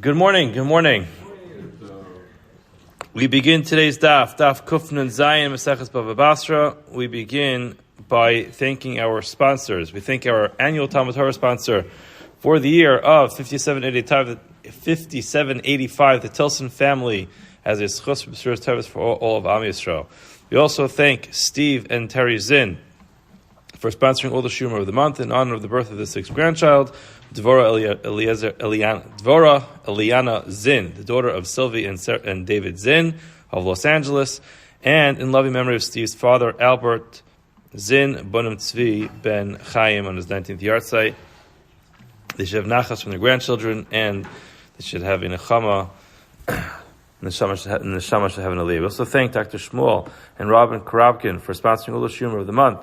Good morning. We begin today's daf Kuf Nun Zayin Mesechus Bava Basra. We begin by thanking our sponsors. We thank our annual Talmud Torah sponsor for the year of 5785, the Tilson Family, as a zechus besuros tovos for all of Am Yisroel. We also thank Steve and Teri Czinn for sponsoring all the Shumer of the month in honor of the birth of the sixth grandchild, Devorah Eliana Czinn, the daughter of Silvie and David Czinn of Los Angeles, and in loving memory of Steve's father, Albert Czinn, Bunim Tzvi Ben Chaim, on his 19th Yahrzeit. They should have nachas from their grandchildren, and they should have a nechama, and the neshama should have an aliyah. We also thank Dr. Shmuel and Robyn Korobkin for sponsoring all the Shumer of the month.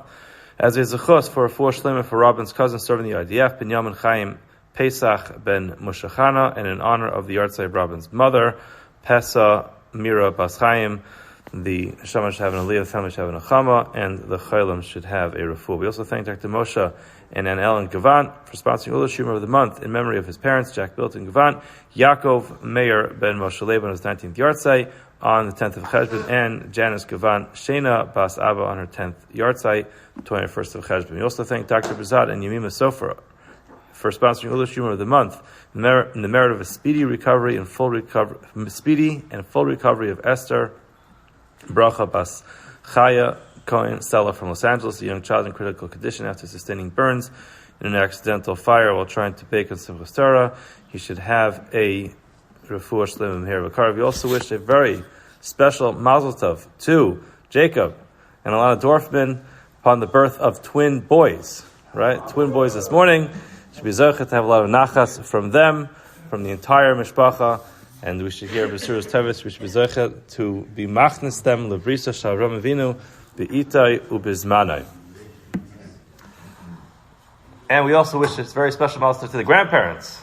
As a zechus for refuah sheleima for Robin's cousin serving the IDF, Benyamin Chaim Pesach ben Musha Chana, and in honor of the Yahrzeit of Robin's mother, Pesa Mira Bas Chaim, the neshama should have an aliyah, the family should have an nechama, and the chaylim should have a refuah. We also thank Dr. Moshe and Ellen Gavant for sponsoring all the Shumer of the month in memory of his parents, Milton, Gavant, Yakov Meir ben Moshe on his 19th Yahrzeit on the 10th of Cheshvan, and Janice Gavant Shena Bas Abba on her 10th Yahrzeit, 21st of Cheshvan. We also thank Dr. Behzad and Yemina Soufer for sponsoring all the Shumer of the month in the merit of a speedy and full recovery of Esther Bracha Bas Chaya Kohen Seleh from Los Angeles, a young child in critical condition after sustaining burns in an accidental fire while trying to bake on Simcha Torah. He should have a refuah sheleima. We also wish a very special mazel tov to Jacob and Alana Dorfman upon the birth of twin boys. Right, twin boys this morning. Should be zechus to have a lot of nachas from them, from the entire mishpacha, and we should hear besuros tovos. We should be zechus to be machnes them lebrisa shalom avinu beitai ubizmanai. And we also wish a very special mazel tov to the grandparents.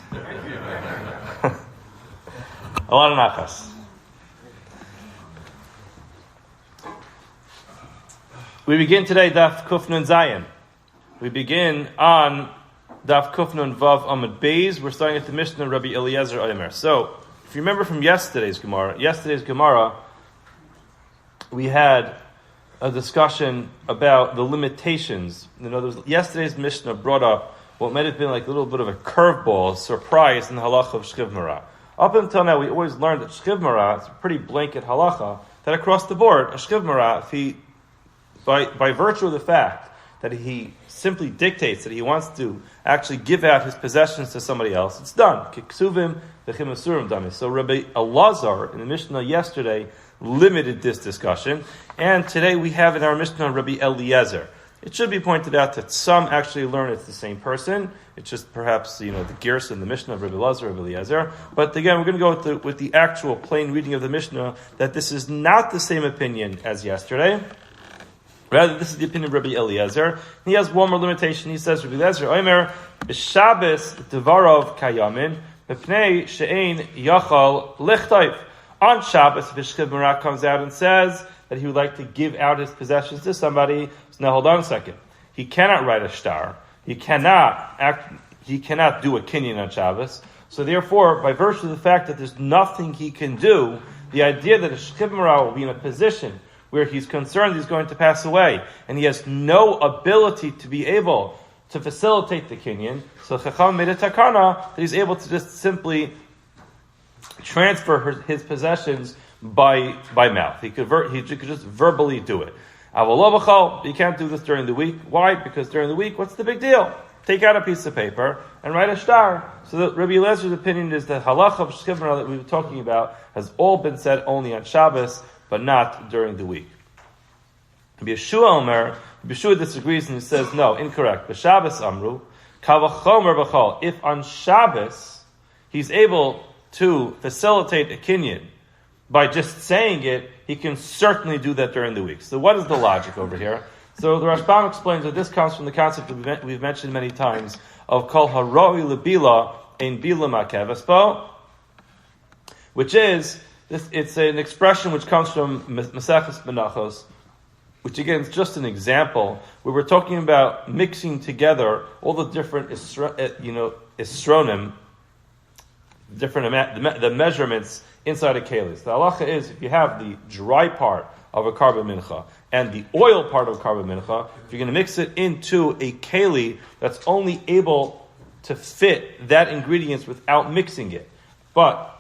A lot of nachas. We begin today daf Kuf Nun Zayin. We begin on daf Kuf Nun Vav Amud Beis. We're starting at the Mishnah of Rabbi Eliezer Omer. So, if you remember from yesterday's Gemara, we had a discussion about the limitations. Yesterday's Mishnah brought up what might have been like a little bit of a curveball, a surprise in the halacha of Shchiv Mira. Up until now, we always learned that Shchiv Mira is a pretty blanket halacha, that across the board, a Shchiv Mira, if he, by virtue of the fact that he simply dictates that he wants to actually give out his possessions to somebody else, it's done. Kiksuvim v'chimasurim dami. So Rabbi Elazar in the Mishnah yesterday limited this discussion, and today we have in our Mishnah Rabbi Eliezer. It should be pointed out that some actually learn it's the same person. It's just perhaps the Gersa in the Mishnah of Rabbi Elazar, Rabbi Eliezer. But again, we're going to go with the actual plain reading of the Mishnah that this is not the same opinion as yesterday. Rather, this is the opinion of Rabbi Eliezer. He has one more limitation. He says, Rabbi Eliezer, Omer, B'Shabbos Devarov Kayamin, B'Pnei She'ein Yachal Lichtayv. On Shabbos, if Shchiv Mira comes out and says that he would like to give out his possessions to somebody, so now hold on a second. He cannot write a star. He cannot do a kinyan on Shabbos. So therefore, by virtue of the fact that there's nothing he can do, the idea that a Shchiv Mira will be in a position where he's concerned he's going to pass away, and he has no ability to be able to facilitate the kinyan, so Chacham made a takana that he's able to just simply transfer his possessions by mouth. He could just verbally do it. You can't do this during the week. Why? Because during the week, what's the big deal? Take out a piece of paper and write a star. So that Rabbi Eliezer's opinion is that halacha of Shchiv Mira that we were talking about has all been said only on Shabbos, but not during the week. Yeshua disagrees and he says, no, incorrect. B'Shabbos amru, kavachomer b'chol. If on Shabbos he's able to facilitate a kinyan by just saying it, he can certainly do that during the week. So what is the logic over here? So the Rashbam explains that this comes from the concept that we've mentioned many times of kol haroi lebila ein bila makevespo, which is it's an expression which comes from Maseches Menachos, which again is just an example where we're talking about mixing together all the different isronim, the measurements inside a keli. So the halacha is, if you have the dry part of a karban mincha and the oil part of a karban mincha, if you're going to mix it into a keli that's only able to fit that ingredients without mixing it. But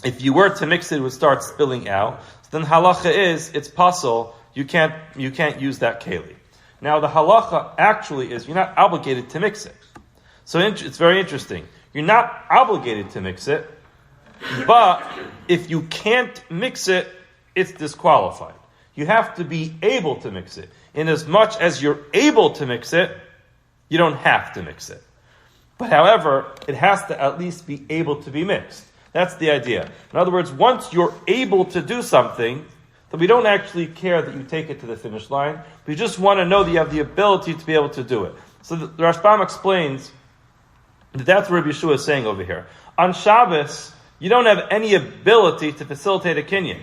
if you were to mix it, it would start spilling out. So then halacha is, it's possible, you can't use that keli. Now the halacha actually is, you're not obligated to mix it. So it's very interesting. You're not obligated to mix it, but if you can't mix it, it's disqualified. You have to be able to mix it. In as much as you're able to mix it, you don't have to mix it. But however, it has to at least be able to be mixed. That's the idea. In other words, once you're able to do something, then we don't actually care that you take it to the finish line. We just want to know that you have the ability to be able to do it. So the Rashbam explains that that's what Rabbi Yeshua is saying over here. On Shabbos, you don't have any ability to facilitate a kinyan.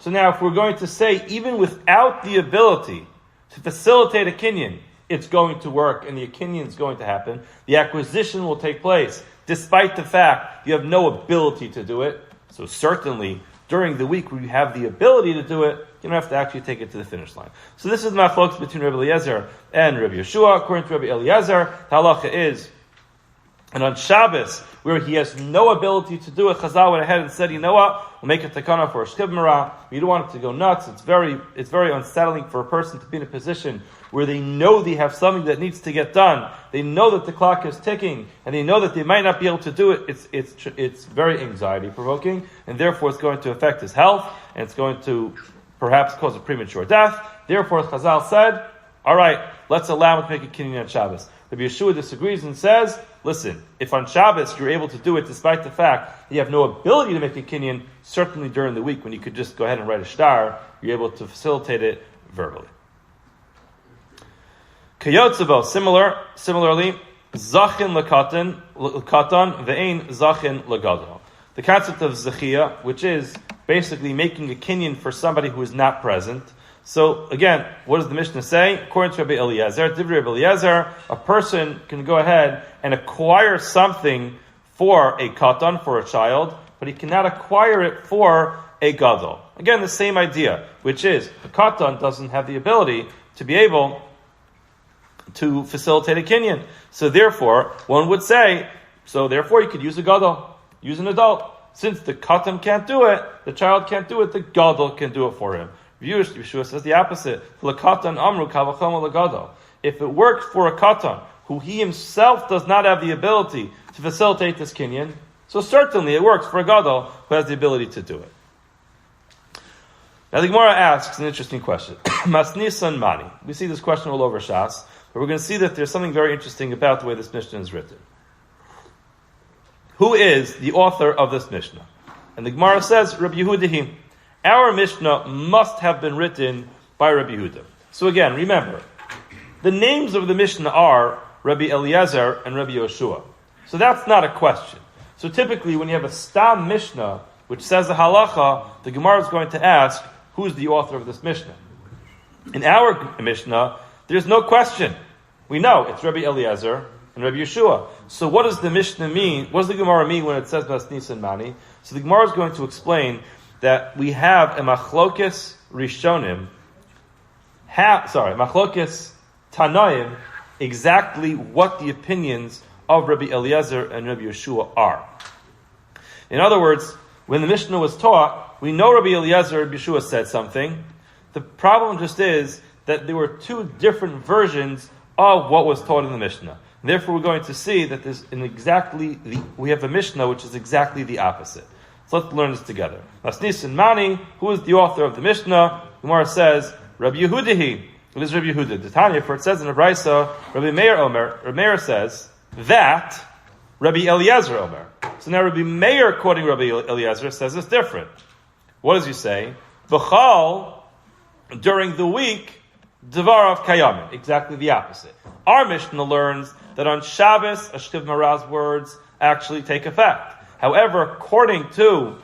So now if we're going to say, even without the ability to facilitate a kinyan, it's going to work and the kinyan is going to happen, the acquisition will take place, despite the fact you have no ability to do it. So certainly, during the week where you have the ability to do it, you don't have to actually take it to the finish line. So this is the machlokes between Rabbi Eliezer and Rabbi Yeshua. According to Rabbi Eliezer, the halacha is, and on Shabbos, where he has no ability to do it, Chazal went ahead and said, you know what, we'll make a takana for a shchiv mira. You don't want it to go nuts. It's very unsettling for a person to be in a position where they know they have something that needs to get done. They know that the clock is ticking, and they know that they might not be able to do it. It's very anxiety provoking, and therefore it's going to affect his health, and it's going to perhaps cause a premature death. Therefore, Chazal said, all right, let's allow him to make a kinyan on Shabbos. Rabbi Yeshua disagrees and says, listen, if on Shabbos you're able to do it despite the fact that you have no ability to make a kinyan, certainly during the week when you could just go ahead and write a shtar, you're able to facilitate it verbally. Kayotzavo, similarly, zachin lekatan ve'ein zachin legadol. The concept of zechia, which is basically making a kinyan for somebody who is not present. So again, what does the Mishnah say? According to Rabbi Eliezer, Devorah Eliezer, a person can go ahead and acquire something for a katan, for a child, but he cannot acquire it for a gadol. Again, the same idea, which is a katan doesn't have the ability to be able to facilitate a kinyan. So therefore, one would say, therefore you could use a gadol, use an adult. Since the katan can't do it, the child can't do it, the gadol can do it for him. Yeshua says the opposite. If it works for a katan, who he himself does not have the ability to facilitate this kinyan, so certainly it works for a gadol who has the ability to do it. Now the Gemara asks an interesting question. Masnisan mani. We see this question all over Shas, but we're going to see that there's something very interesting about the way this Mishnah is written. Who is the author of this Mishnah? And the Gemara says, Rabbi Yehuda. Our Mishnah must have been written by Rabbi Yehuda. So again, remember, the names of the Mishnah are Rabbi Eliezer and Rabbi Yoshua. So that's not a question. So typically when you have a stam Mishnah, which says a halacha, the Gemara is going to ask, who's the author of this Mishnah? In our Mishnah, there's no question. We know it's Rabbi Eliezer and Rabbi Yeshua. So what does the Mishnah mean? What does the Gemara mean when it says Masnis and Mani? So the Gemara is going to explain that we have a machlokes rishonim, machlokes tanoim, exactly what the opinions of Rabbi Eliezer and Rabbi Yeshua are. In other words, when the Mishnah was taught, we know Rabbi Eliezer and Rabbi Yeshua said something. The problem just is that there were two different versions of what was taught in the Mishnah. And therefore, we're going to see that we have a Mishnah which is exactly the opposite. So let's learn this together. Masnis and Mani, who is the author of the Mishnah? Gemara says, Rabbi Yehudahi. It is Rabbi Yehuda. The Tanya, for it says in the Brisa, Rabbi Meir Omer. Rabbi Meir says that Rabbi Eliezer Omer. So now Rabbi Meir, quoting Rabbi Eliezer, says it's different. What does he say? B'chal, during the week, Devorah Kayamim. Exactly the opposite. Our Mishnah learns that on Shabbos, a shchiv mira's words actually take effect. However, according to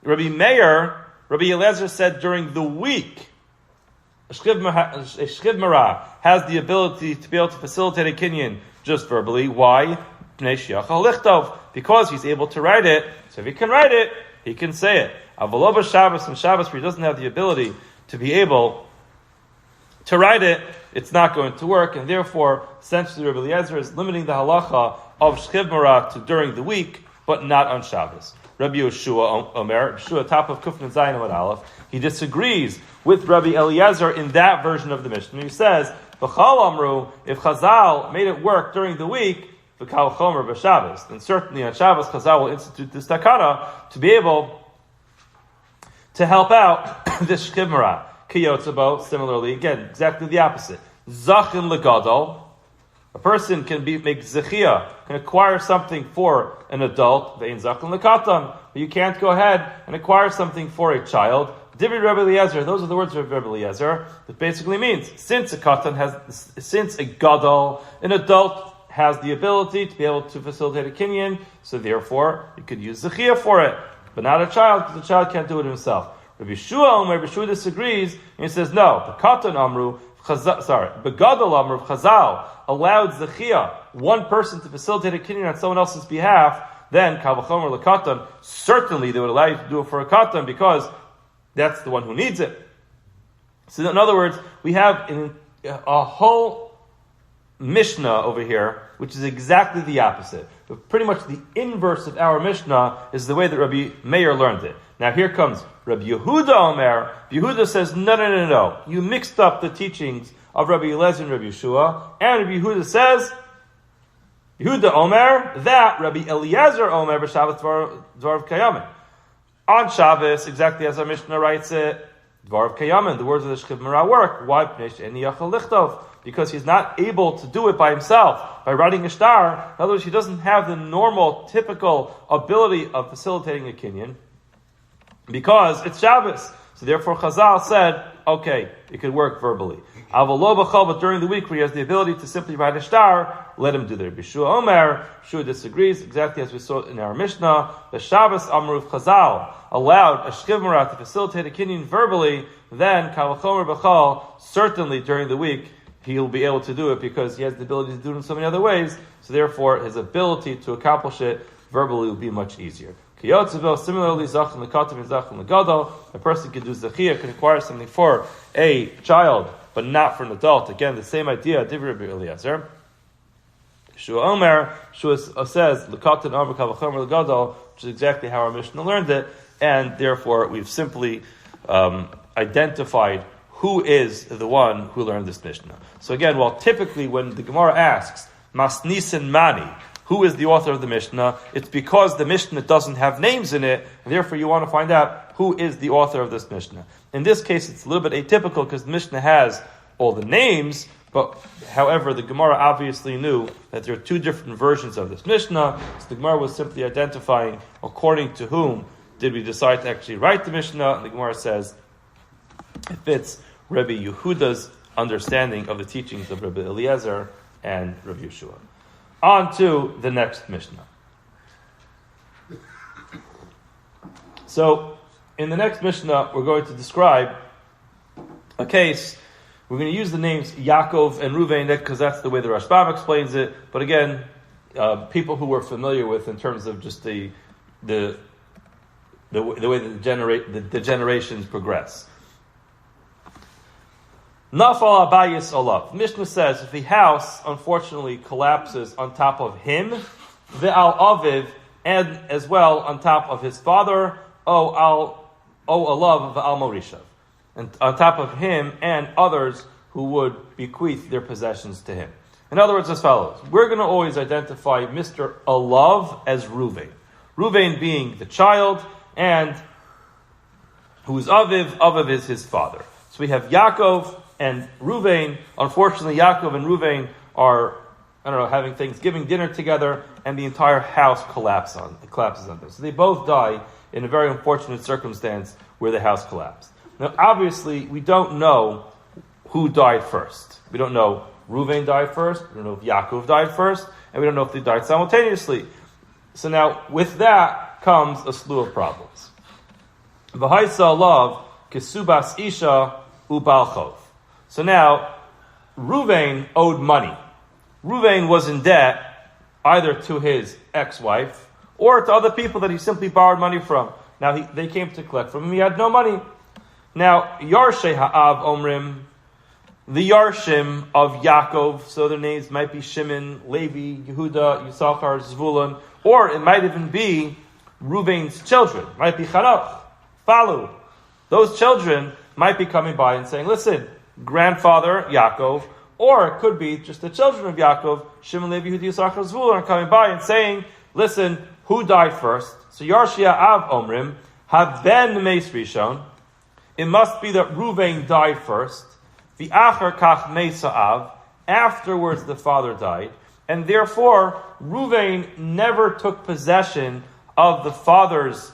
Rabbi Meir, Rabbi Eliezer said during the week, a shchiv mira has the ability to be able to facilitate a kinyan just verbally. Why? because he's able to write it. So if he can write it, he can say it. Avalova Shabbos and Shabbos, where he doesn't have the ability to be able to write it, it's not going to work, and therefore, essentially, Rabbi Eliezer is limiting the halacha of Shchiv Mira to during the week, but not on Shabbos. Rabbi Yeshua Omer, Yeshua, top of Kufnan Zayin Amud Aleph, he disagrees with Rabbi Eliezer in that version of the Mishnah. He says, B'chal Amru, if Chazal made it work during the week, V'kal Chomer b'Shabbos, then certainly on Shabbos, Chazal will institute this takana to be able to help out this Shchiv Mira. Kiyotzabo, similarly, again, exactly the opposite. Zachin legadol, a person can make zechia, can acquire something for an adult, ve'in zachin lekatan, but you can't go ahead and acquire something for a child. Divrei Rabbi Eliezer, those are the words of Rabbi Eliezer. That basically means, since a gadol, an adult has the ability to be able to facilitate a kinyan, so therefore, you could use zechia for it, but not a child, because the child can't do it himself. Rabbi Yeshua disagrees, and he says, no, Begadol Amru, Chazal allowed Zechia, one person to facilitate a kinyan on someone else's behalf, then Kavachomer Lekatan, certainly they would allow you to do it for a Katan, because that's the one who needs it. So in other words, we have a whole Mishnah over here, which is exactly the opposite. But pretty much the inverse of our Mishnah is the way that Rabbi Meir learned it. Now here comes Rabbi Yehuda Omer. Yehuda says, no. You mixed up the teachings of Rabbi Eliezer and Rabbi Yeshua. And Rabbi Yehuda says, Yehuda Omer, that Rabbi Eliezer Omer b'Shabbos Dvarav Kayamin. On Shabbos, exactly as our Mishnah writes it, Dvarav Kayamin, the words of the Shchiv Mira work. Why? Because he's not able to do it by himself, by writing a shtar. In other words, he doesn't have the normal, typical ability of facilitating a kinyan, because it's Shabbos. So therefore Chazal said, okay, it could work verbally. But during the week where he has the ability to simply write a shtar, let him do that. Yeshua Omer, Yeshua disagrees, exactly as we saw in our Mishnah. The Shabbos Amruv Chazal allowed a Shchiv Mira to facilitate a kinyan verbally, then Kavachomer B'chal, certainly during the week, he'll be able to do it because he has the ability to do it in so many other ways. So therefore, his ability to accomplish it verbally will be much easier. Similarly, Zachin Lekatim and Zachin Legadol, a person can do Zechia, can acquire something for a child, but not for an adult. Again, the same idea, Divrei Rabbi Eliezer. Shua Omer, Shua says, Lekatim Amr Kavachomer Legadol, which is exactly how our Mishnah learned it, and therefore we've simply identified who is the one who learned this Mishnah. So again, while typically when the Gemara asks, Masnisin Mani, who is the author of the Mishnah, it's because the Mishnah doesn't have names in it, and therefore you want to find out who is the author of this Mishnah. In this case, it's a little bit atypical because the Mishnah has all the names, but however, the Gemara obviously knew that there are two different versions of this Mishnah, so the Gemara was simply identifying according to whom did we decide to actually write the Mishnah, and the Gemara says it fits Rabbi Yehuda's understanding of the teachings of Rabbi Eliezer and Rabbi Yeshua. On to the next Mishnah. So, in the next Mishnah, we're going to describe a case. We're going to use the names Yakov and Ruvain because that's the way the Rashbam explains it. But again, people who we're familiar with in terms of just the way the generations progress. Nafal abayis olav. Mishnah says if the house unfortunately collapses on top of him, ve'al aviv, and as well on top of his father, o olav ve'al morishav, and on top of him and others who would bequeath their possessions to him. In other words, as follows: we're going to always identify Mr. Olav as Ruvain. Ruvain being the child, and who's aviv? Aviv is his father. So we have Yakov and Ruvain. Unfortunately, Yakov and Ruvain are, having Thanksgiving dinner together, and the entire house collapses on them. So they both die in a very unfortunate circumstance where the house collapsed. Now, obviously, we don't know who died first. We don't know Ruvain died first. We don't know if Yakov died first, and we don't know if they died simultaneously. So now, with that comes a slew of problems. V'haisa alav kesubas isha ubalchov. So now, Ruvain owed money. Ruvain was in debt either to his ex-wife or to other people that he simply borrowed money from. Now they came to collect from him, he had no money. Now, Yarshei Ha'av Omrim, the Yarshim of Yakov, so their names might be Shimon, Levi, Yehuda, Yisachar, Zvulun, or it might even be Reuven's children, it might be Chanoch, Falu. Those children might be coming by and saying, listen, grandfather Yakov, or it could be just the children of Yakov, Shimon, Levi, Yehuda, Yisachar, Zvulun, are coming by and saying, listen, who died first? So Yarshei Ha'av Omrim, Haben Meis Rishon, it must be that Reuven died first. The Achar Kach Meisa'av, afterwards the father died, and therefore Reuven never took possession of the father's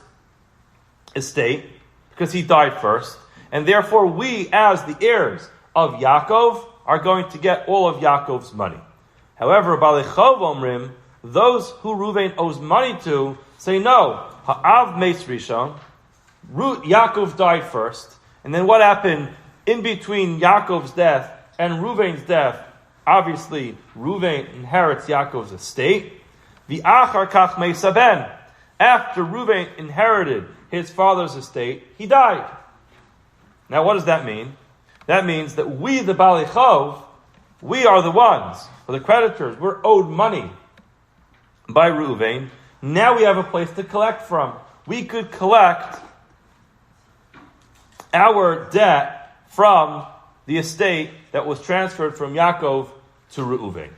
estate because he died first, and therefore we, as the heirs of Yakov, are going to get all of Yaakov's money. However, Balechov Omrim, those who Reuven owes money to, say no. Ha'av Meis Rishon, Yaakov died first, and then what happened in between Yaakov's death and Reuven's death? Obviously, Reuven inherits Yaakov's estate. The Achar Kach Meisa Ben, after Reuven inherited his father's estate, he died. Now, what does that mean? That means that we, the Balei Chov, we are the ones, or the creditors. We're owed money by Reuven. Now we have a place to collect from. We could collect our debt from the estate that was transferred from Yaakov to Reuven.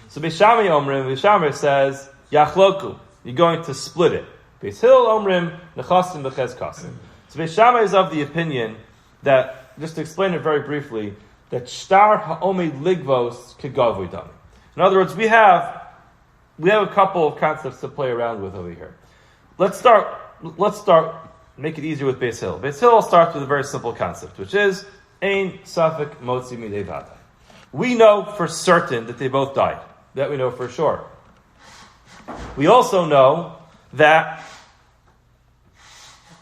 So Beis Shammai Omrim, Beis Shammai says, Yachloku, you're going to split it. Beis Hillel Omrim, Nechasim B'ches Kasim. So Beis Shammai is of the opinion that, just to explain it very briefly, that Shtar Ha'omed Ligvos Kegavui Dami. In other words, we have a couple of concepts to play around with over here. Let's start, make it easier with Beis Hillel. Beis Hillel starts with a very simple concept, which is, Ein Safek Motzi Midei Vadai. We know for certain that they both died. That we know for sure. We also know that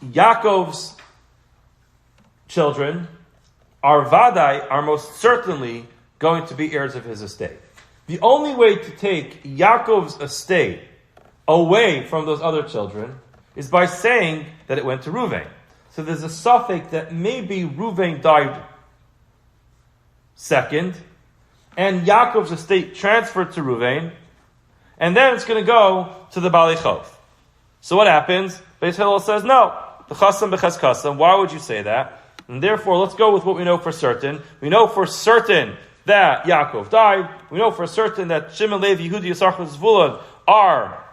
Yaakov's children are Vadai, are most certainly going to be heirs of his estate. The only way to take Yaakov's estate away from those other children is by saying that it went to Reuven. So there's a suffix that maybe Reuven died second, and Yaakov's estate transferred to Reuven, and then it's going to go to the Balei Chov. So what happens? Beis Hillel says, no, the Chasam B'ches Kasam, why would you say that? And therefore, let's go with what we know for certain. We know for certain that Yaakov died. We know for certain that Shimon, Levi, Yehuda, Yisachar, Zvulun are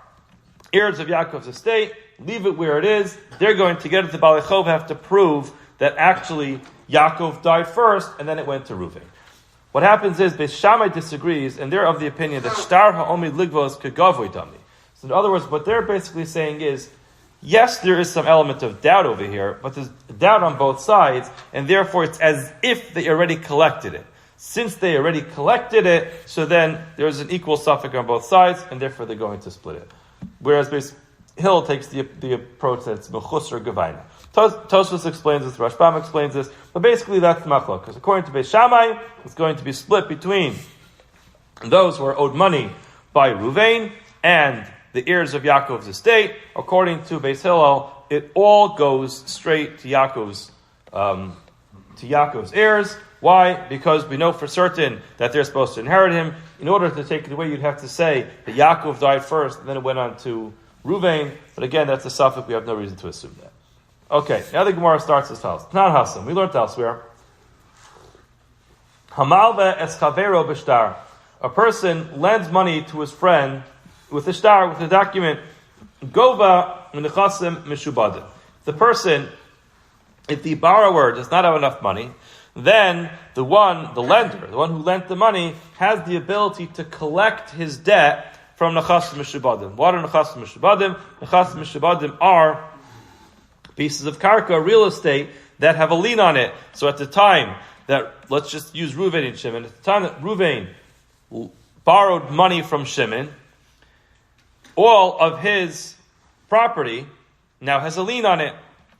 heirs of Yaakov's estate. Leave it where it is. They're going to get it to Balei Chov, have to prove that actually Yaakov died first, and then it went to Reuven. What happens is, Beis Shammai disagrees, and they're of the opinion that Shtar Ha'omid Ligvos Kegavui Dami. So in other words, what they're basically saying is, yes, there is some element of doubt over here, but there's doubt on both sides, and therefore it's as if they already collected it. Since they already collected it, so then there's an equal suffix on both sides, and therefore they're going to split it. Whereas Beis Hillel takes the approach that it's mechus or gavaina. Tosfos explains this, Rashbam explains this, but basically that's the machlok. Because according to Beis Shammai, it's going to be split between those who are owed money by Reuven and the heirs of Yaakov's estate. According to Beis Hillel, it all goes straight to Yaakov's heirs. Why? Because we know for certain that they're supposed to inherit him. In order to take it away, you'd have to say that Yaakov died first, and then it went on to Reuven. But again, that's a suffix. We have no reason to assume that. Okay, now the Gemara starts as follows. Not Hassan. We learned elsewhere. Hamalve es chavero b'shtar. A person lends money to his friend with a shtar, with a document. Gova nechasim mishubadim. If the borrower does not have enough money, then the lender, the one who lent the money, has the ability to collect his debt from nechasim mishubadim. What are nechasim mishubadim? Nechasim mishubadim are pieces of karka, real estate, that have a lien on it. So at the time that, let's just use Reuven and Shimon, at the time that Reuven borrowed money from Shimon, all of his property now has a lien on it.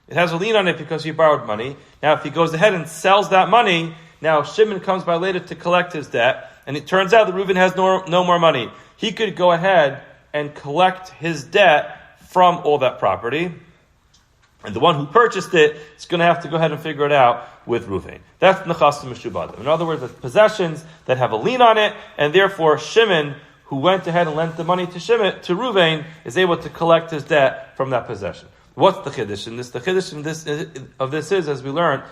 It has a lien on it because he borrowed money. Now if he goes ahead and sells that money, now Shimon comes by later to collect his debt, and it turns out that Reuven has no more money. He could go ahead and collect his debt from all that property. And the one who purchased it is going to have to go ahead and figure it out with Ruvain. That's Nechasim Meshubadim. In other words, the possessions that have a lien on it, and therefore Shimon, who went ahead and lent the money to Ruvain, is able to collect his debt from that possession. What's the chiddush in this? The chiddush of this is, as we learned,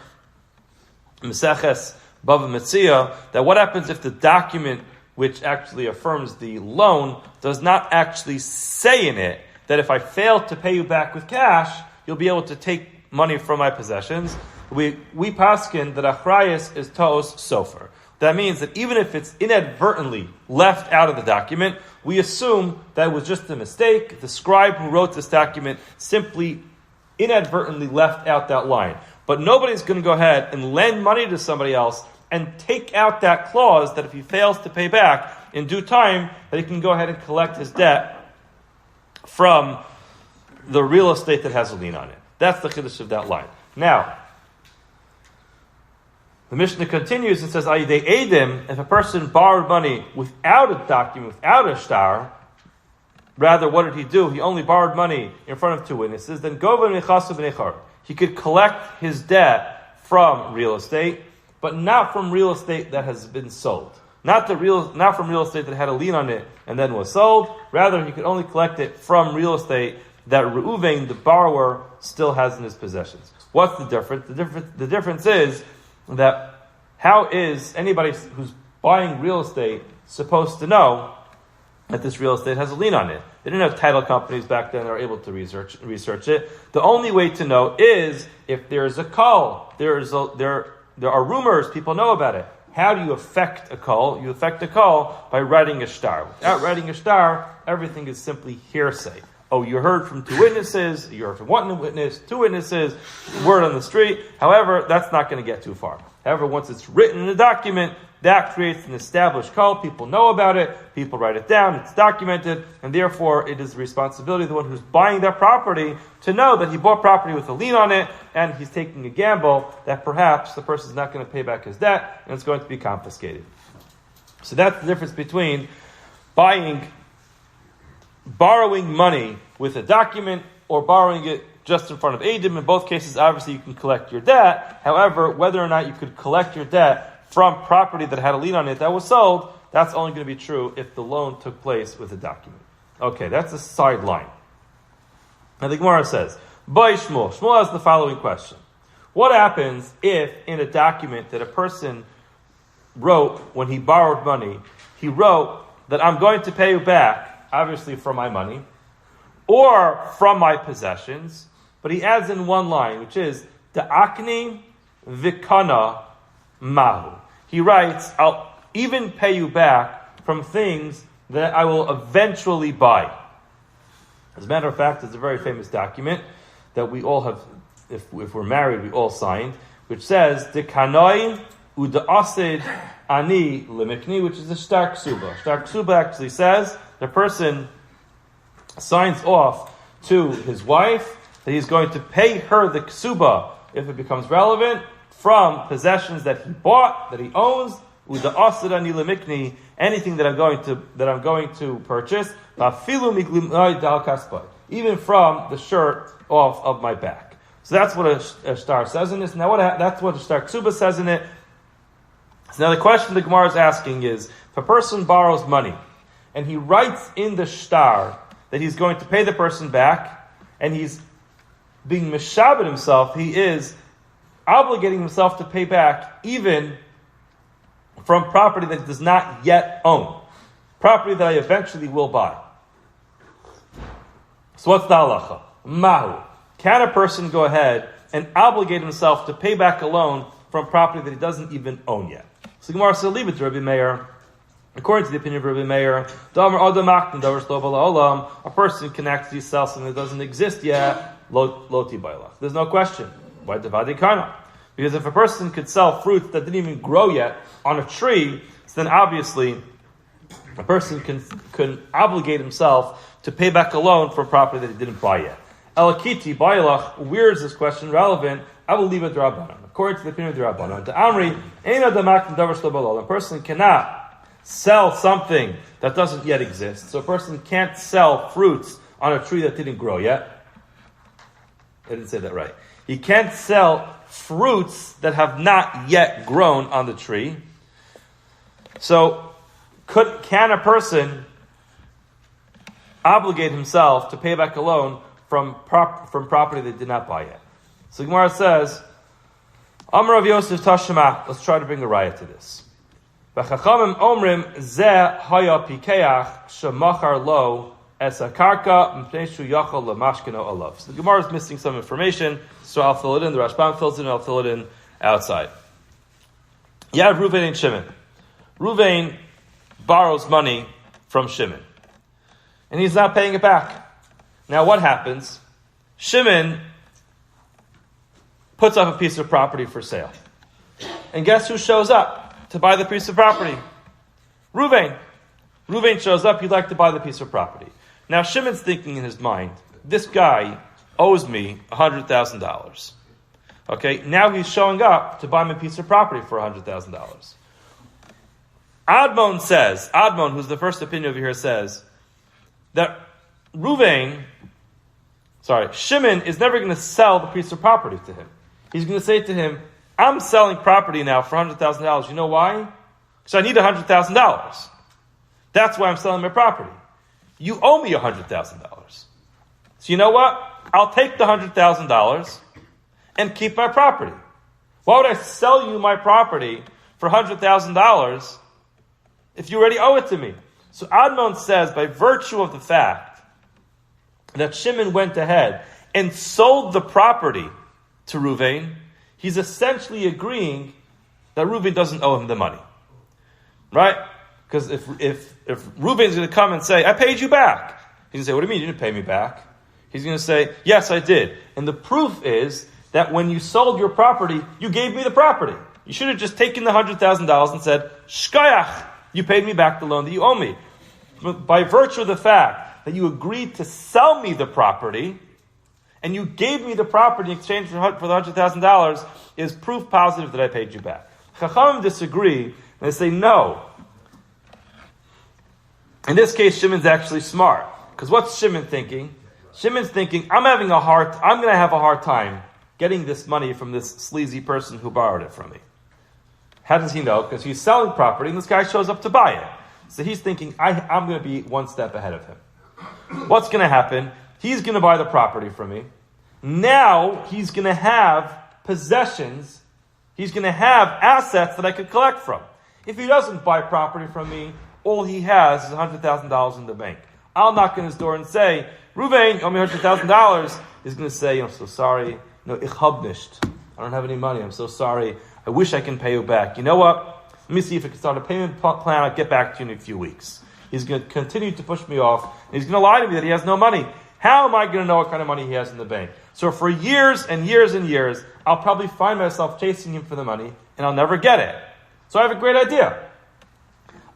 Meseches Bava Metzia, that what happens if the document which actually affirms the loan does not actually say in it that if I fail to pay you back with cash, you'll be able to take money from my possessions. We paskin that achrayus is tovos sofer. That means that even if it's inadvertently left out of the document, we assume that it was just a mistake. The scribe who wrote this document simply inadvertently left out that line. But nobody's going to go ahead and lend money to somebody else and take out that clause that if he fails to pay back in due time, that he can go ahead and collect his debt from the real estate that has a lien on it. That's the chiddush of that line. Now, the Mishnah continues and says, Ayidei Eidim, if a person borrowed money without a document, without a shtar, rather, what did he do? He only borrowed money in front of two witnesses, then Govan Mechasu B'nechar. He could collect his debt from real estate, but not from real estate that has been sold. Not from real estate that had a lien on it and then was sold. Rather, he could only collect it from real estate that Reuven, the borrower, still has in his possessions. What's the difference? The difference is that how is anybody who's buying real estate supposed to know that this real estate has a lien on it? They didn't have title companies back then that were able to research it. The only way to know is if there's a call. There are rumors, people know about it. How do you affect a call? You affect a call by writing a shtar. Without writing a shtar, everything is simply hearsay. Oh, you heard from two witnesses, you heard from one witness, two witnesses, word on the street. However, that's not going to get too far. However, once it's written in a document, that creates an established call. People know about it, people write it down, it's documented, and therefore it is the responsibility of the one who's buying that property to know that he bought property with a lien on it, and he's taking a gamble that perhaps the person is not going to pay back his debt, and it's going to be confiscated. So that's the difference between borrowing money with a document or borrowing it just in front of Eidim. In both cases, obviously, you can collect your debt. However, whether or not you could collect your debt from property that had a lien on it that was sold, that's only going to be true if the loan took place with a document. Okay, that's a sideline. Now the Gemara says, by Shmuel. Shmuel has the following question. What happens if in a document that a person wrote when he borrowed money, he wrote that I'm going to pay you back, obviously from my money, or from my possessions, but he adds in one line, which is, Da'akni vikana mahu. He writes, I'll even pay you back from things that I will eventually buy. As a matter of fact, it's a very famous document that we all have, if we're married, we all signed, which says, Dekanoi uda'asid ani limikni, which is a shtar ksuba. Shtar ksuba actually says, the person signs off to his wife that he's going to pay her the ksuba, if it becomes relevant, from possessions that he bought, that he owns, uda'asid ani limikni, anything that I'm going to purchase, even from the shirt off of my back. So that's what a shtar says in this. Now that's what a shtar ksuba says in it. So now the question the Gemara is asking is, if a person borrows money and he writes in the shtar that he's going to pay the person back, and he's being mishabed himself, he is obligating himself to pay back even from property that he does not yet own, property that I eventually will buy. So what's the halacha? Mahu. Can a person go ahead and obligate himself to pay back a loan from property that he doesn't even own yet? So Gemara says, leave it to Rabbi Meir. According to the opinion of Rabbi Meir, a person can actually sell something that doesn't exist yet. There's no question. Why divide kana? Because if a person could sell fruits that didn't even grow yet on a tree, so then obviously a person can obligate himself to pay back a loan for a property that he didn't buy yet. Elakiti Bailach, where is this question relevant? I will leave it to Rabbanan. According to the opinion of the Rabbanan, the Amri, a person cannot sell something that doesn't yet exist. So a person can't sell fruits on a tree that didn't grow yet. I didn't say that right. He can't sell fruits that have not yet grown on the tree. So can a person obligate himself to pay back a loan from property they did not buy yet? So Gemara says, Amar Rav Yosef Tashema. Let's try to bring a raya to this. V'chachamim omrim zeh haya pikeach shemachar lo es hakarka mpnei shu yachol lemashkeno alav. So the Gemara is missing some information, so I'll fill it in. The Rashbam fills it in, I'll fill it in outside. You have Ruvain and Shimon. Ruvain borrows money from Shimon, and he's not paying it back. Now what happens? Shimon puts up a piece of property for sale. And guess who shows up to buy the piece of property? Ruvain. Ruvain shows up, he'd like to buy the piece of property. Now Shimon's thinking in his mind, this guy owes me $100,000. Okay, now he's showing up to buy me a piece of property for $100,000. Admon, who's the first opinion over here, says that Shimon is never going to sell the piece of property to him. He's going to say to him, I'm selling property now for $100,000. You know why? Because I need $100,000. That's why I'm selling my property. You owe me $100,000. So you know what? I'll take the $100,000 and keep my property. Why would I sell you my property for $100,000 if you already owe it to me? So Admon says, by virtue of the fact that Shimon went ahead and sold the property to Ruvain, he's essentially agreeing that Ruvain doesn't owe him the money. Right? Because if Ruvain's going to come and say, I paid you back, he's going to say, what do you mean you didn't pay me back? He's going to say, yes, I did. And the proof is that when you sold your property, you gave me the property. You should have just taken the $100,000 and said, shkayach, you paid me back the loan that you owe me. But by virtue of the fact that you agreed to sell me the property, and you gave me the property in exchange for the $100,000, is proof positive that I paid you back. Chachamim disagree, and they say no. In this case, Shimon's actually smart. Because what's Shimon thinking? Shimon's thinking, I'm going to have a hard time getting this money from this sleazy person who borrowed it from me. How does he know? Because he's selling property, and this guy shows up to buy it. So he's thinking, I'm going to be one step ahead of him. What's going to happen? He's going to buy the property from me. Now he's going to have possessions. He's going to have assets that I could collect from. If he doesn't buy property from me, all he has is $100,000 in the bank. I'll knock on his door and say, Ruvain, owe me $100,000. He's going to say, I'm so sorry. No, ich hab nicht. I don't have any money. I'm so sorry. I wish I can pay you back. You know what? Let me see if I can start a payment plan. I'll get back to you in a few weeks. He's going to continue to push me off. And he's going to lie to me that he has no money. How am I going to know what kind of money he has in the bank? So for years and years and years, I'll probably find myself chasing him for the money, and I'll never get it. So I have a great idea.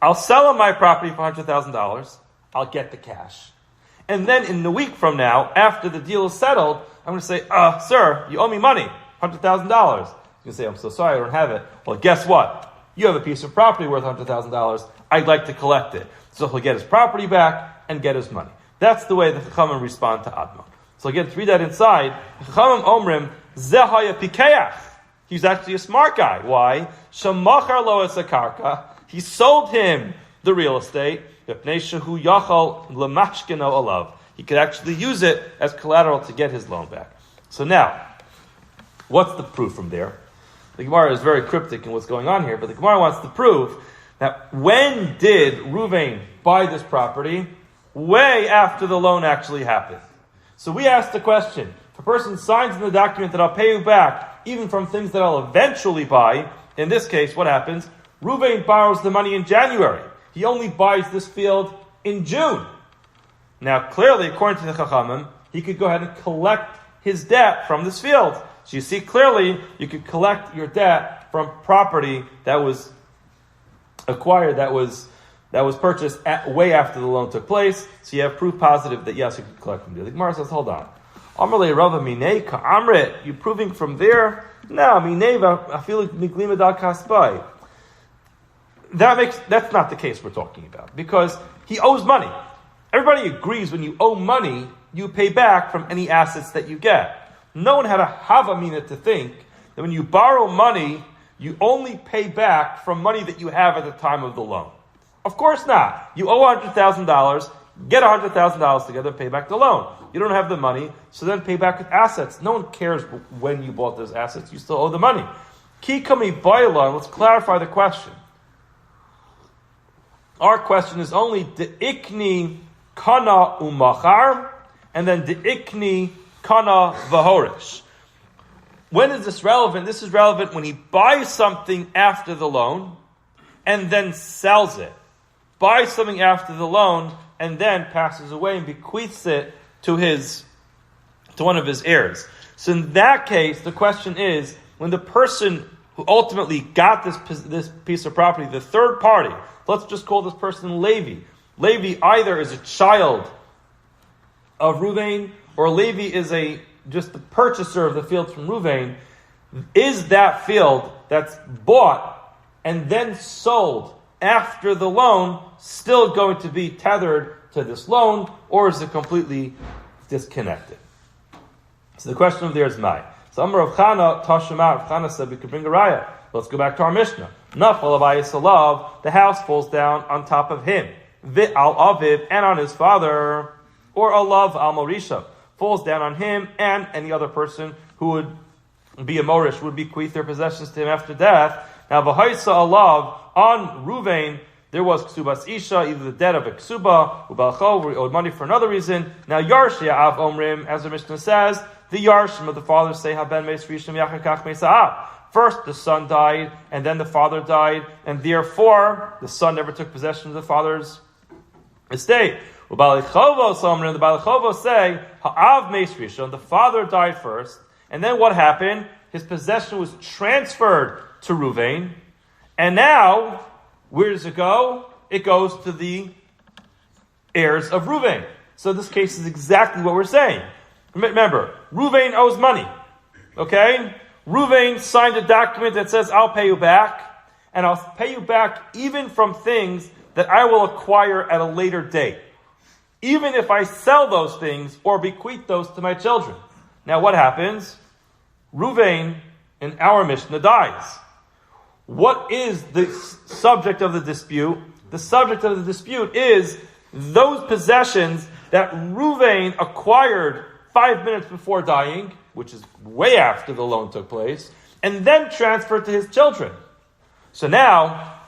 I'll sell him my property for $100,000. I'll get the cash. And then in the week from now, after the deal is settled, I'm going to say, sir, you owe me money, $100,000. He's going to say, I'm so sorry, I don't have it. Well, guess what? You have a piece of property worth $100,000. I'd like to collect it. So he'll get his property back and get his money. That's the way the Chachamim respond to Admon. So again, to read that inside, Chachamim Omrim, Zehaya Pikeach. He's actually a smart guy. Why? Shemachar lo es hakarka. He sold him the real estate. He could actually use it as collateral to get his loan back. So now, what's the proof from there? The Gemara is very cryptic in what's going on here, but the Gemara wants to prove that when did Ruvain buy this property? Way after the loan actually happened. So we asked the question, if a person signs in the document that I'll pay you back, even from things that I'll eventually buy, in this case, what happens? Ruvain borrows the money in January. He only buys this field in June. Now, clearly, according to the Chachamim, he could go ahead and collect his debt from this field. So you see clearly, you could collect your debt from property that was acquired, that was purchased way after the loan took place. So you have proof positive that yes, you could collect from there. The Gemara says, hold on. Amrle Rava Minei Ka'amrit. You proving from there? No, Minei I feel like Miglima Dal Kaspai. That's not the case we're talking about, because he owes money. Everybody agrees when you owe money, you pay back from any assets that you get. No one had a havamina to think that when you borrow money, you only pay back from money that you have at the time of the loan. Of course not. You owe $100,000, get $100,000 together, pay back the loan. You don't have the money, so then pay back with assets. No one cares when you bought those assets. You still owe the money. Ki kami baila, let's clarify the question. Our question is only de ikni kana umachar, and then de ikni kana vahorish. When is this relevant? This is relevant when he buys something after the loan and then sells it. Buys something after the loan and then passes away and bequeaths it to one of his heirs. So in that case, the question is, when the person who ultimately got this piece of property, the third party, let's just call this person Levi. Levi either is a child of Ruvain, or Levi is just the purchaser of the field from Ruvain. Is that field that's bought and then sold after the loan still going to be tethered to this loan, or is it completely disconnected? So the question of there is my. So Amar Rav Chana, Tashema, Rav Chana said we could bring a raya. Let's go back to our Mishnah. Nafal abayis alav, the house falls down on top of him. Vit al aviv, and on his father. Or alav al morisha, falls down on him and any other person who would be a morish, would bequeath their possessions to him after death. Now v'haisa alav, on Ruvain, there was ksubas isha, either the debt of a ksuba, ubalchov, or he owed money for another reason. Now yarshia av omrim, as the Mishnah says, the yarshim of the father say haben meis rishim yachakach meisa'ah. First the son died, and then the father died, and therefore the son never took possession of the father's estate. The Balachovos say, ha'av meis rishon, the father died first, and then what happened? His possession was transferred to Ruvain, and now, where does it go? It goes to the heirs of Ruvain. So this case is exactly what we're saying. Remember, Ruvain owes money. Okay? Ruvain signed a document that says, I'll pay you back, and I'll pay you back even from things that I will acquire at a later date. Even if I sell those things or bequeath those to my children. Now what happens? Ruvain, in our Mishnah, dies. What is the subject of the dispute? The subject of the dispute is those possessions that Ruvain acquired 5 minutes before dying, which is way after the loan took place, and then transferred to his children. So now,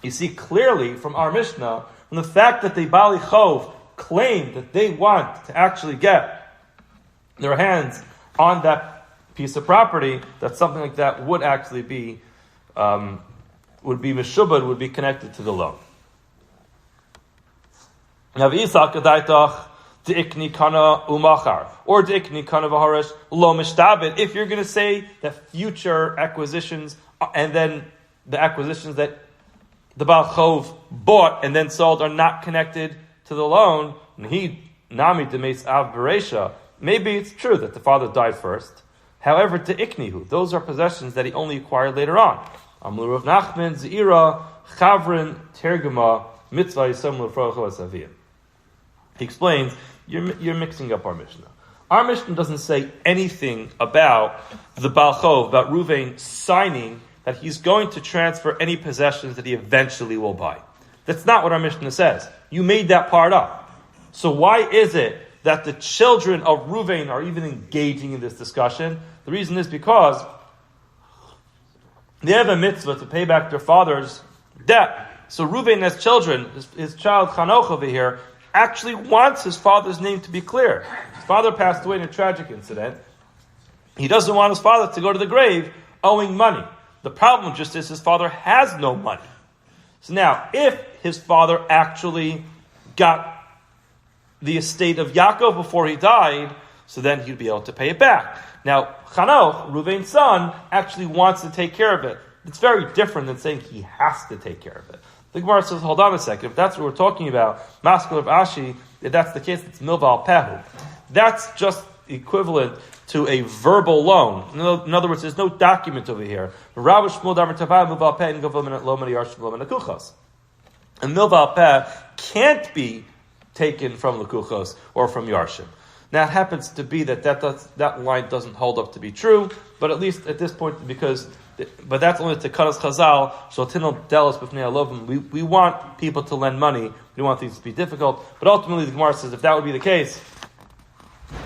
you see clearly from our Mishnah, from the fact that the Bali Chov claim that they want to actually get their hands on that piece of property, that something like that would actually be meshubad, would be connected to the loan. Now, De'ikni kana umachar, or de'ikni kana v'harash lo mishtabed. If you're going to say that future acquisitions, and then the acquisitions that the Baal Chov bought and then sold are not connected to the loan, he nami demeis av bereisha. Maybe it's true that the father died first. However, de'iknihu, those are possessions that he only acquired later on. Amlu Rav Nachman Zeira Chavrin Terguma Mitzvah Yisam L'Frocha V'Saviyah. He explains, you're mixing up our Mishnah. Our Mishnah doesn't say anything about the Baal Chov, about Ruvain signing that he's going to transfer any possessions that he eventually will buy. That's not what our Mishnah says. You made that part up. So why is it that the children of Ruvain are even engaging in this discussion? The reason is because they have a mitzvah to pay back their father's debt. So Ruvain has children, his child Chanoch over here, actually wants his father's name to be clear. His father passed away in a tragic incident. He doesn't want his father to go to the grave owing money. The problem just is his father has no money. So now, if his father actually got the estate of Yakov before he died, so then he'd be able to pay it back. Now, Chanoch, Ruvain's son, actually wants to take care of it. It's very different than saying he has to take care of it. The Gemara says, hold on a second, if that's what we're talking about, Maskul of Ashi, if that's the case, it's Milval Pehu. That's just, equivalent to a verbal loan. In other words, there's no document over here. Rabbi Shmuel Davar Tavai Milval Peh and Gavant Lomani Yarshiv Lomani Kuchos. And Milval Peh can't be taken from Lekuchos or from Yarshim. Now it happens to be that line doesn't hold up to be true, but at least at this point, but that's only to Karas Chazal. So Tinel Delos B'fnei Alovim. We want people to lend money. We don't want things to be difficult. But ultimately, the Gemara says if that would be the case,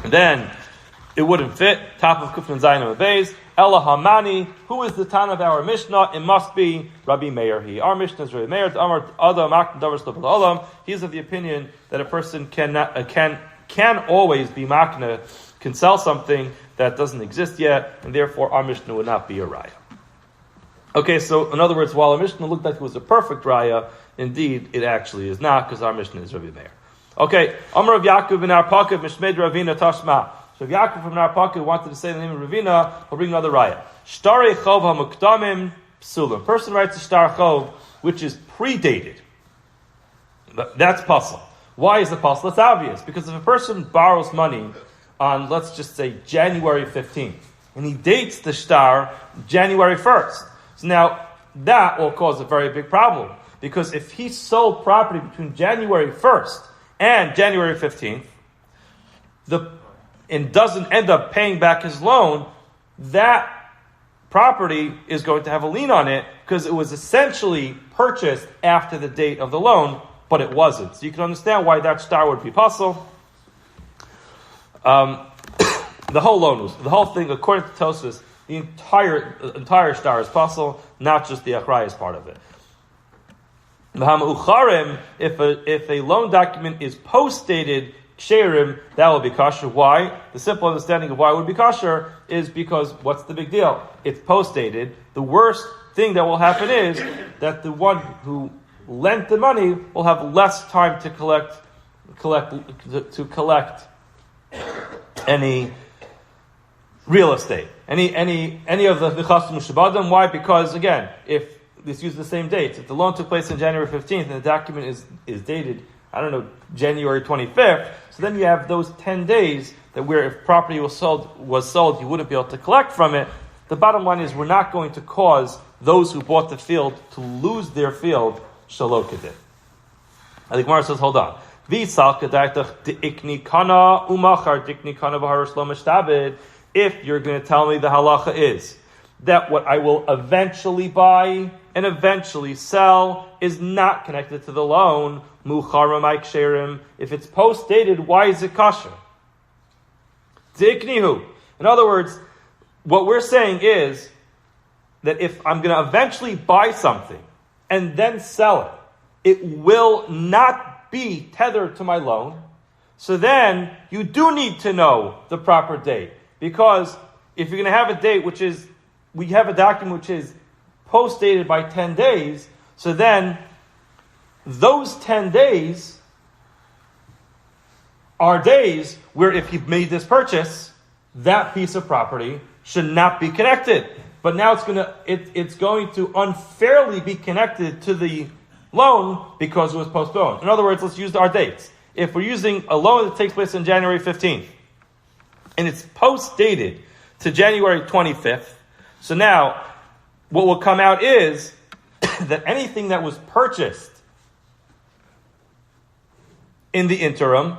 then it wouldn't fit. Top of Kufnan Zayin of Beis. Ella Hamani. Who is the Tan of our Mishnah? It must be Rabbi Meir. Our Mishnah is Rabbi Meir. He's of the opinion that a person can always be makna, can sell something that doesn't exist yet, and therefore our Mishnah would not be a raya. Okay, so in other words, while our Mishnah looked like it was a perfect raya, indeed it actually is not, because our Mishnah is Rabbi Meir. Okay, Amar of Yakov in our pocket, Mishmed Ravina Tashma. So if Yakov from our pocket wanted to say the name of Ravina, he'll bring another raya. Shtare Chov HaMukdamim Psulim. Person writes a Shtar Chov, which is predated. That's puzzle. Why is it puzzle? It's obvious, because if a person borrows money on, let's just say, January 15th, and he dates the Shtar January 1st, so now that will cause a very big problem, because if he sold property between January 1st and January 15th, and doesn't end up paying back his loan, that property is going to have a lien on it, because it was essentially purchased after the date of the loan, but it wasn't. So you can understand why that Shtar would be possible. The whole thing, according to Tosfos, the entire Shtar is possible, not just the Achrayas part of it. If a loan document is post-dated ksherim, that will be kosher. Why? The simple understanding of why it would be kosher is because what's the big deal? It's post-dated. The worst thing that will happen is that the one who lent the money will have less time to collect any real estate, any of the chassim shabbadim. Why? Because again, if this uses the same dates, if the loan took place on January 15th and the document is dated, I don't know, January 25th, so then you have those 10 days that where if property was sold, you wouldn't be able to collect from it. The bottom line is we're not going to cause those who bought the field to lose their field shalokadit. And the Gemara says, hold on. If you're going to tell me the halacha is that what I will eventually buy and eventually sell is not connected to the loan, if it's post-dated, why is it kosher? In other words, what we're saying is that if I'm going to eventually buy something and then sell it, it will not be tethered to my loan. So then you do need to know the proper date. Because if you're going to have a date we have a document which is post-dated by 10 days, so then those 10 days are days where if you made this purchase, that piece of property should not be connected. But now it's going to unfairly be connected to the loan because it was postponed. In other words, let's use our dates. If we're using a loan that takes place on January 15th, and it's post-dated to January 25th, so now what will come out is that anything that was purchased in the interim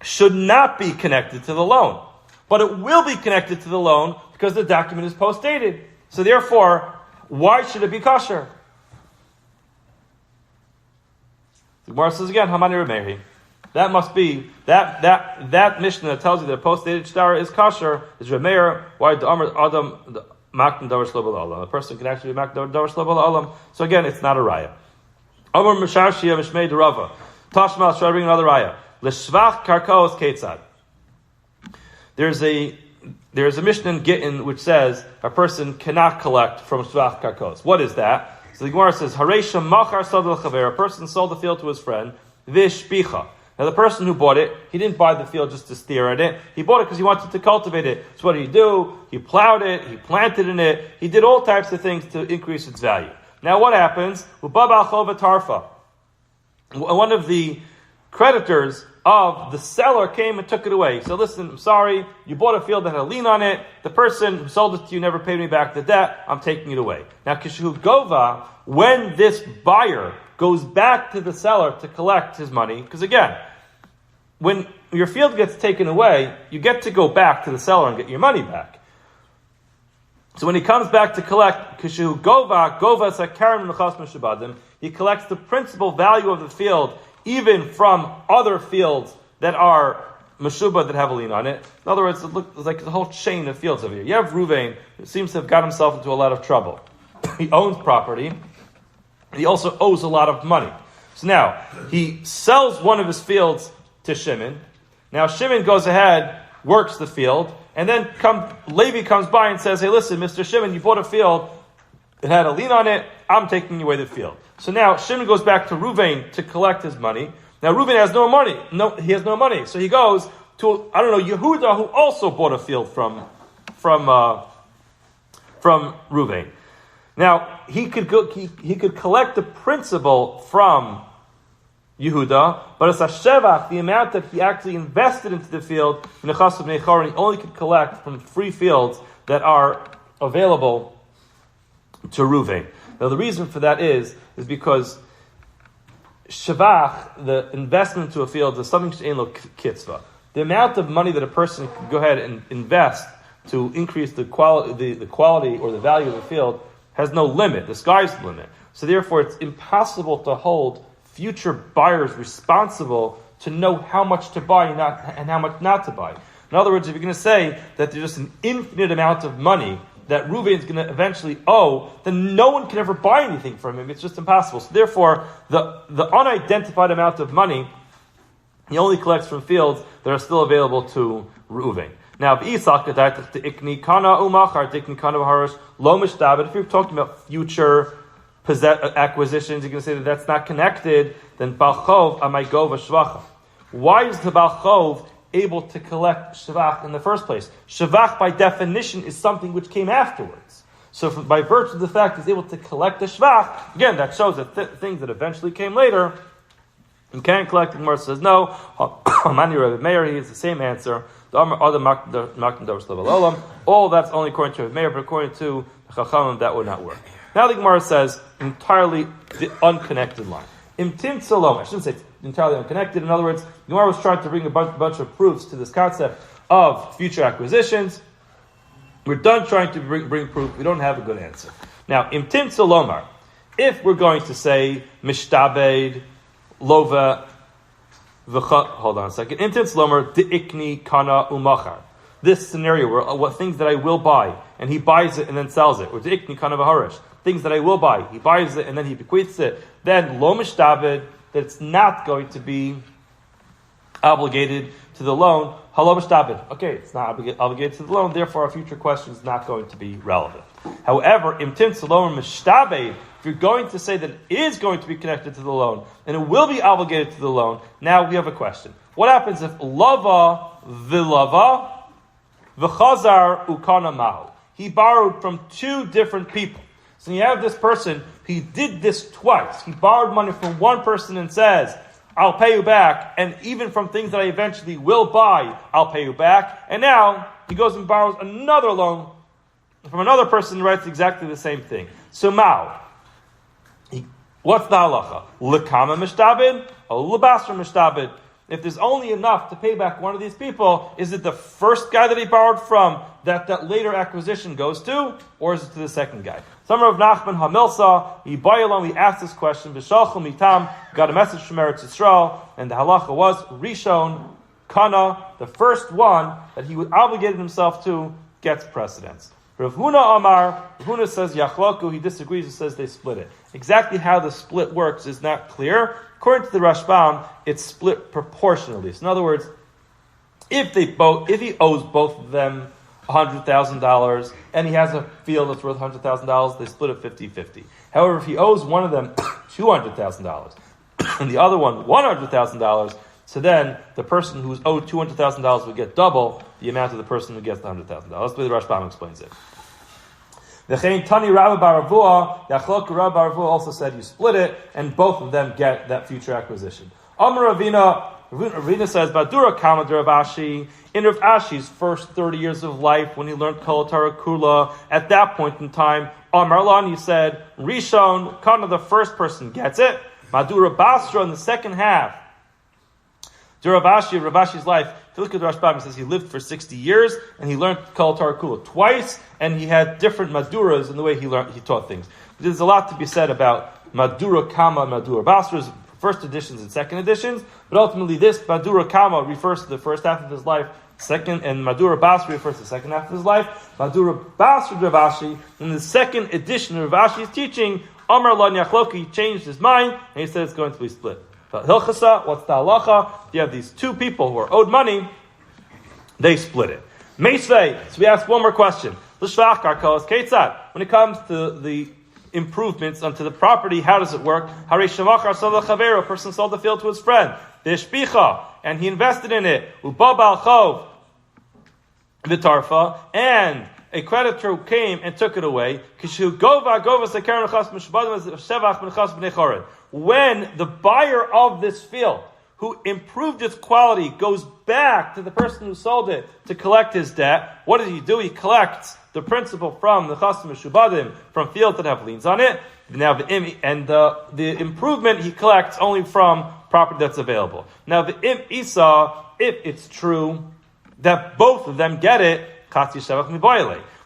should not be connected to the loan. But it will be connected to the loan because the document is post-dated. So therefore, why should it be kosher? The Gemara says again, Hamani Remehi. That must be, that Mishnah that tells you that post-dated shtar is kosher, is Remeir, why the Adam Makna Davar Shlo B'Olam. A person can actually be Makna Davar Shlo B'Olam. So again, it's not a raya. Amar Mishashia Mishmei Derava. Tashma, shall I bring another raya? L'shvach karkos ketzad. There's a Mishnah in Gittin which says a person cannot collect from shvach karkos. What is that? So the Gemara says, Hareisha machar sod l'chaver. A person sold the field to his friend. Vishpicha. Now the person who bought it, he didn't buy the field just to stare at it. He bought it because he wanted to cultivate it. So what did he do? He plowed it. He planted in it. He did all types of things to increase its value. Now what happens? One of the creditors of the seller came and took it away. So listen, I'm sorry, you bought a field that had a lien on it. The person who sold it to you never paid me back the debt. I'm taking it away. Now, kishu gova, when this buyer goes back to the seller to collect his money, because again, when your field gets taken away, you get to go back to the seller and get your money back. So when he comes back to collect, kishu gova sakarim nechas meshubadim, he collects the principal value of the field, even from other fields that are meshubah that have a lien on it. In other words, it looks like a whole chain of fields over here. You have Ruvain, who seems to have got himself into a lot of trouble. He owns property, and he also owes a lot of money. So now, he sells one of his fields to Shimon. Now Shimon goes ahead, works the field, and then Levi comes by and says, hey listen, Mr. Shimon, you bought a field, it had a lien on it, I'm taking away the field. So now Shimon goes back to Ruvain to collect his money. Now Ruvain has no money. He has no money. So he goes to, Yehuda, who also bought a field from Ruvain. Now he could collect the principal from Yehuda, but it's a shevach, the amount that he actually invested into the field, he only could collect from free fields that are available to Ruvain. Now the reason for that is because shevach, the investment into a field, is something she'ein lo kitzvah. The amount of money that a person can go ahead and invest to increase the quality or the value of the field has no limit. The sky's the limit. So therefore, it's impossible to hold future buyers responsible to know how much to buy and how much not to buy. In other words, if you're going to say that there's just an infinite amount of money that Ruvain is going to eventually owe, then no one can ever buy anything from him. It's just impossible. So therefore, the unidentified amount of money, he only collects from fields that are still available to Ruvain. Now, if you're talking about future acquisitions, you're going to say that that's not connected, then Balchov Amaygova Shvacha. Why is the Balchov able to collect Shvach in the first place? Shvach, by definition, is something which came afterwards. So by virtue of the fact he's able to collect the Shvach, again, that shows that things that eventually came later, you can't collect. The Gemara says no. Hamani Rabbi Meir, he is the same answer. All that's only according to Rabbi Meir, but according to the Chachamim, that would not work. Now the Gemara says entirely unconnected line. Imtim Salom. I shouldn't say entirely unconnected. In other words, the Gemara was trying to bring a bunch of proofs to this concept of future acquisitions. We're done trying to bring proof. We don't have a good answer. Now, Imtim Salomar. If we're going to say Mishtabed, Lova, hold on a second. Imtim Salomar, Di'ikni, Kana, Umachar. This scenario where what things that I will buy, and he buys it and then sells it, or Di'ikni, Kana, V'harish. Things that I will buy, he buys it and then he bequeaths it. Then lo mishtabed, that it's not going to be obligated to the loan. Halo mishtabed. Okay, it's not obligated to the loan. Therefore, our future question is not going to be relevant. However, imtim salom mishtabed. If you're going to say that it is going to be connected to the loan and it will be obligated to the loan, now we have a question. What happens if lava v'lava v'chazar ukana mahu? He borrowed from two different people. So you have this person, he did this twice. He borrowed money from one person and says, I'll pay you back. And even from things that I eventually will buy, I'll pay you back. And now he goes and borrows another loan from another person and writes exactly the same thing. So Mao, what's the halacha? L'kama mishtabed or l'basra mishtabed? If there's only enough to pay back one of these people, is it the first guy that he borrowed from that later acquisition goes to, or is it to the second guy? Some of Nachman Hamilsa, we asked this question, B'shalchum mitam, got a message from Eretz Yisrael, and the halacha was Rishon, Kana, the first one that he obligated himself to, gets precedence. Rav Huna Amar, Rav Huna says Yachloku, he disagrees and says they split it. Exactly how the split works is not clear. According to the Rashbam, it's split proportionally. So in other words, if he owes both of them $100,000 and he has a field that's worth $100,000, they split it 50-50. However, if he owes one of them $200,000 and the other one $100,000, so then the person who's owed $200,000 will get double the amount of the person who gets the $100,000. That's the way the Rashbam explains it. The Tani Rabbi Baravua, Yachlok Rabbi Baravua also said you split it, and both of them get that future acquisition. Amar Ravina, Ravina says, Badura Kama de Rav Ashi, in Rav Ashi's first 30 years of life, when he learned Kol Torah Kula, at that point in time, Amar Lan, he said, Rishon, Kana, the first person gets it. Madura Basra in the second half. During Rav Ashi's life, if you look at the Rashbam, he says he lived for 60 years, and he learned Kol Torah Kula twice, and he had different Maduras in the way he taught things. There's a lot to be said about Madura Kama and Madura Basra's first editions and second editions, but ultimately this Madura Kama refers to the first half of his life, second, and Madura Basra refers to the second half of his life. Madura Basra Rav Ashi, in the second edition of Rav Ashi's teaching, Amar Lan Yachloki changed his mind, and he said it's going to be split. Hilchasa, what's the halacha? You have these two people who are owed money, they split it. Meisvei, so we ask one more question. L'shvach karkos ketzad. When it comes to the improvements onto the property, how does it work? Harei shamachar sold chavero, a person sold the field to his friend. V'ishpicha, and he invested in it. Ubabal chov v'tarfa, and a creditor came and took it away. When the buyer of this field, who improved its quality, goes back to the person who sold it to collect his debt, what does he do? He collects the principal from the chasm meshubadim, from fields that have liens on it. Now, the improvement he collects only from property that's available. Now, the im isa, if it's true that both of them get it,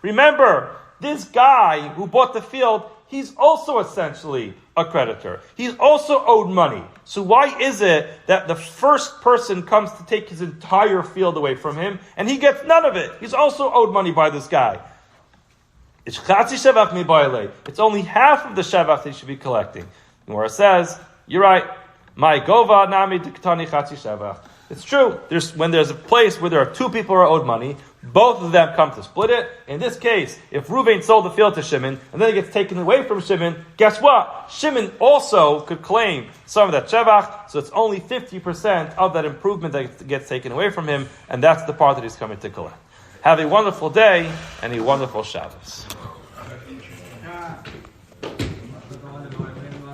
remember, this guy who bought the field, he's also essentially a creditor. He's also owed money. So why is it that the first person comes to take his entire field away from him and he gets none of it? He's also owed money by this guy. It's only half of the shevach that he should be collecting. Where it says, you're right, my gova nami diktani chatzi shevach. It's true. When there's a place where there are two people who are owed money, both of them come to split it. In this case, if Reuven sold the field to Shimon, and then it gets taken away from Shimon, guess what? Shimon also could claim some of that shevach, so it's only 50% of that improvement that gets taken away from him, and that's the part that he's coming to collect. Have a wonderful day, and a wonderful Shabbos.